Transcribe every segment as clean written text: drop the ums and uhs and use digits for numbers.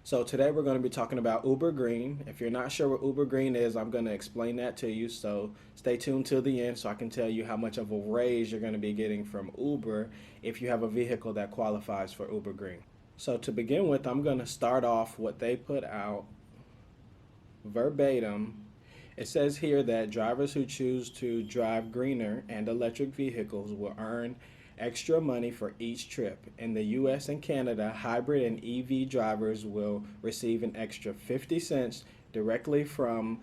So today we're going to be talking about Uber Green. If you're not sure what Uber Green is, I'm going to explain that to you. So stay tuned till the end so I can tell you how much of a raise you're going to be getting from Uber if you have a vehicle that qualifies for Uber Green. So to begin with, I'm going to start off what they put out verbatim. It says here that drivers who choose to drive greener and electric vehicles will earn extra money for each trip. In the US and Canada, hybrid and EV drivers will receive an extra 50 cents directly from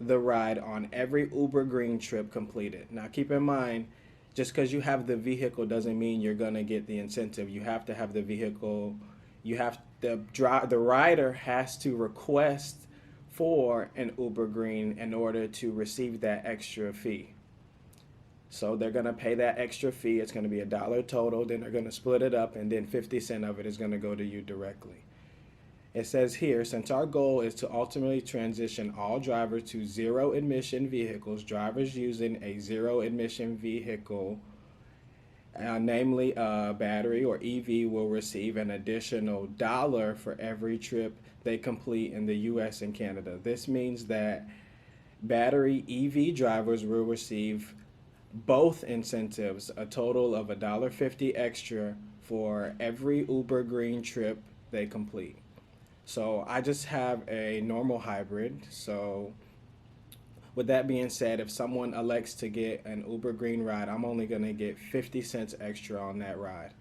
the ride on every Uber Green trip completed. Now, keep in mind, just because you have the vehicle doesn't mean you're going to get the incentive. You have to have the vehicle. You have the rider has to request for an Uber Green in order to receive that extra fee. So they're going to pay that extra fee. It's going to be $1 total. Then they're going to split it up, and then 50 cents of it is going to go to you directly. It says here, since our goal is to ultimately transition all drivers to zero emission vehicles, drivers using a zero emission vehicle, namely a battery or EV, will receive an additional dollar for every trip they complete in the US and Canada. This means that battery EV drivers will receive both incentives, a total of $1.50 extra for every Uber Green trip they complete. So I just have a normal hybrid. So with that being said, if someone elects to get an Uber Green ride, I'm only going to get 50 cents extra on that ride.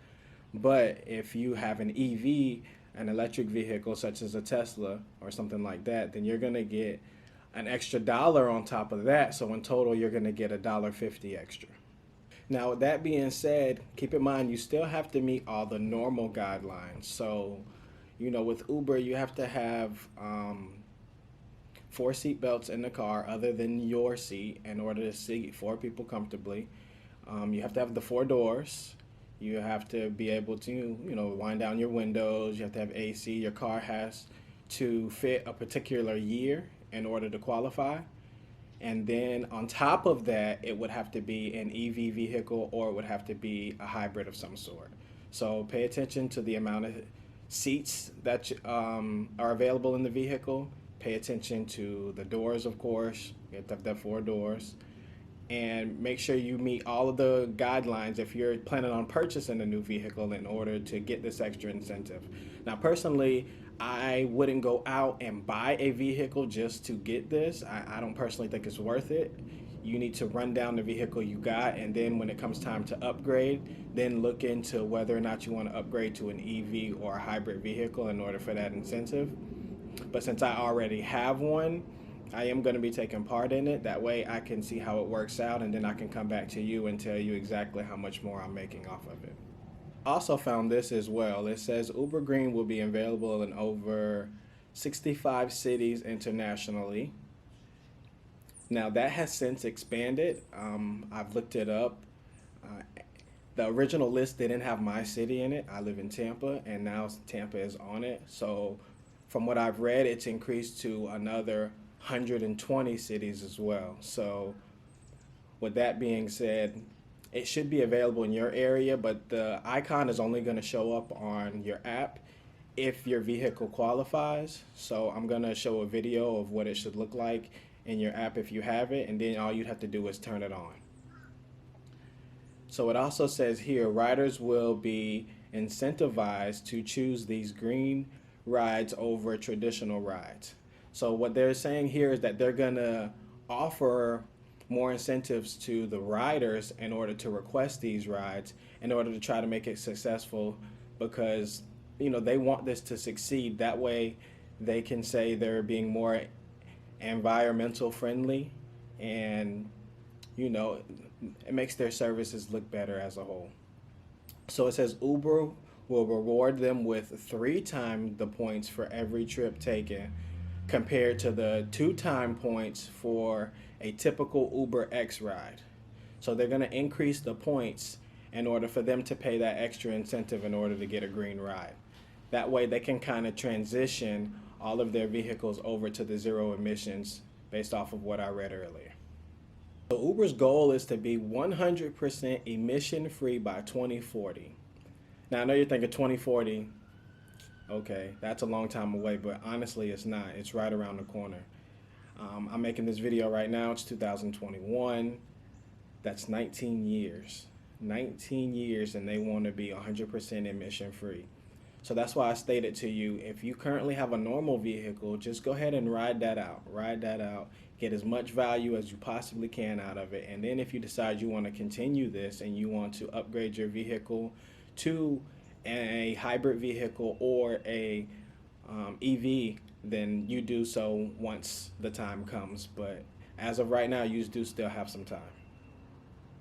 But if you have an EV, an electric vehicle such as a Tesla or something like that, then you're going to get an extra dollar on top of that. So in total, you're going to get $1.50 extra. Now, with that being said, keep in mind you still have to meet all the normal guidelines. So, with Uber, you have to have four seat belts in the car other than your seat in order to seat four people comfortably. You have to have the four doors. You have to be able to, wind down your windows. You have to have AC. Your car has to fit a particular year in order to qualify. And then on top of that, it would have to be an EV vehicle or it would have to be a hybrid of some sort. So pay attention to the amount of seats that are available in the vehicle. Pay attention to the doors, of course. You have to have the four doors. And make sure you meet all of the guidelines if you're planning on purchasing a new vehicle in order to get this extra incentive. Now, personally, I wouldn't go out and buy a vehicle just to get this. I don't personally think it's worth it. You need to run down the vehicle you got, and then when it comes time to upgrade, then look into whether or not you want to upgrade to an EV or a hybrid vehicle in order for that incentive. But since I already have one, I am going to be taking part in it. That way I can see how it works out, and then I can come back to you and tell you exactly how much more I'm making off of it. Also found this as well. It says Uber Green will be available in over 65 cities internationally. Now that has since expanded. I've looked it up. Uh, the original list didn't have my city in it. I live in Tampa, and now Tampa is on it. So, from what I've read, it's increased to another 120 cities as well. So, with that being said, it should be available in your area, but the icon is only going to show up on your app if your vehicle qualifies. So I'm going to show a video of what it should look like in your app if you have it, and then all you'd have to do is turn it on. So it also says here riders will be incentivized to choose these green rides over traditional rides. So what they're saying here is that they're going to offer more incentives to the riders in order to request these rides in order to try to make it successful because they want this to succeed. That way they can say they're being more environmental friendly, and it makes their services look better as a whole. So it says Uber will reward them with 3 times the points for every trip taken compared to the 2 time points for a typical Uber X ride. So they're going to increase the points in order for them to pay that extra incentive in order to get a green ride. That way they can kind of transition all of their vehicles over to the zero emissions based off of what I read earlier. So Uber's goal is to be 100% emission free by 2040. Now I know you're thinking 2040, okay, that's a long time away, but honestly, it's not. It's right around the corner. I'm making this video right now. It's 2021. That's 19 years. 19 years, and they want to be 100% emission free. So that's why I stated to you, if you currently have a normal vehicle, just go ahead and ride that out. Ride that out. Get as much value as you possibly can out of it. And then if you decide you want to continue this and you want to upgrade your vehicle to a hybrid vehicle or a EV, then you do so once the time comes. But as of right now, you do still have some time.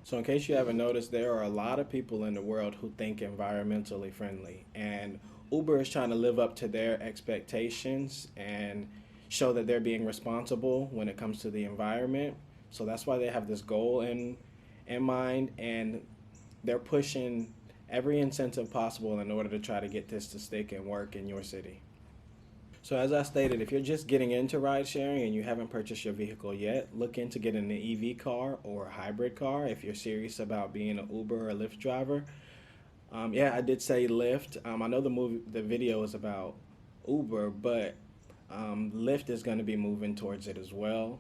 So, in case you haven't noticed, there are a lot of people in the world who think environmentally friendly, and Uber is trying to live up to their expectations and show that they're being responsible when it comes to the environment. So that's why they have this goal in mind, and they're pushing every incentive possible in order to try to get this to stick and work in your city. So as I stated, if you're just getting into ride sharing and you haven't purchased your vehicle yet, look into getting an EV car or a hybrid car if you're serious about being an Uber or Lyft driver. Yeah, I did say Lyft. I know the video is about Uber, but Lyft is going to be moving towards it as well.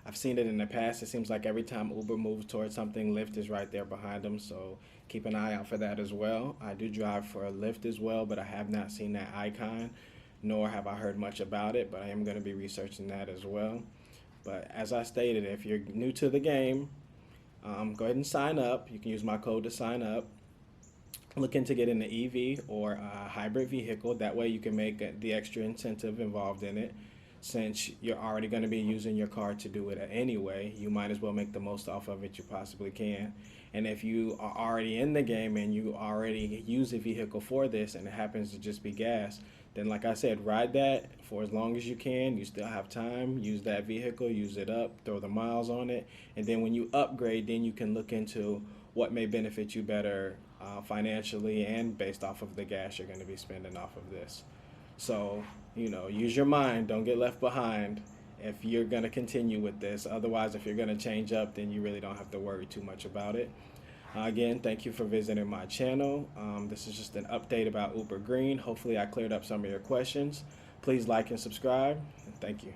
I've seen it in the past. It seems like every time Uber moves towards something, Lyft is right there behind them. So keep an eye out for that as well. I do drive for a Lyft as well, but I have not seen that icon, nor have I heard much about it, but I am going to be researching that as well. But as I stated, if you're new to the game, go ahead and sign up. You can use my code to sign up. Look into getting an EV or a hybrid vehicle. That way you can make the extra incentive involved in it. Since you're already going to be using your car to do it anyway, you might as well make the most off of it you possibly can. And if you are already in the game and you already use a vehicle for this and it happens to just be gas, then like I said, ride that for as long as you can. You still have time. Use that vehicle, use it up, throw the miles on it. And then when you upgrade, then you can look into what may benefit you better financially and based off of the gas you're going to be spending off of this. So, use your mind. Don't get left behind if you're going to continue with this. Otherwise, if you're going to change up, then you really don't have to worry too much about it. Again, thank you for visiting my channel. This is just an update about Uber Green. Hopefully I cleared up some of your questions. Please like and subscribe. Thank you.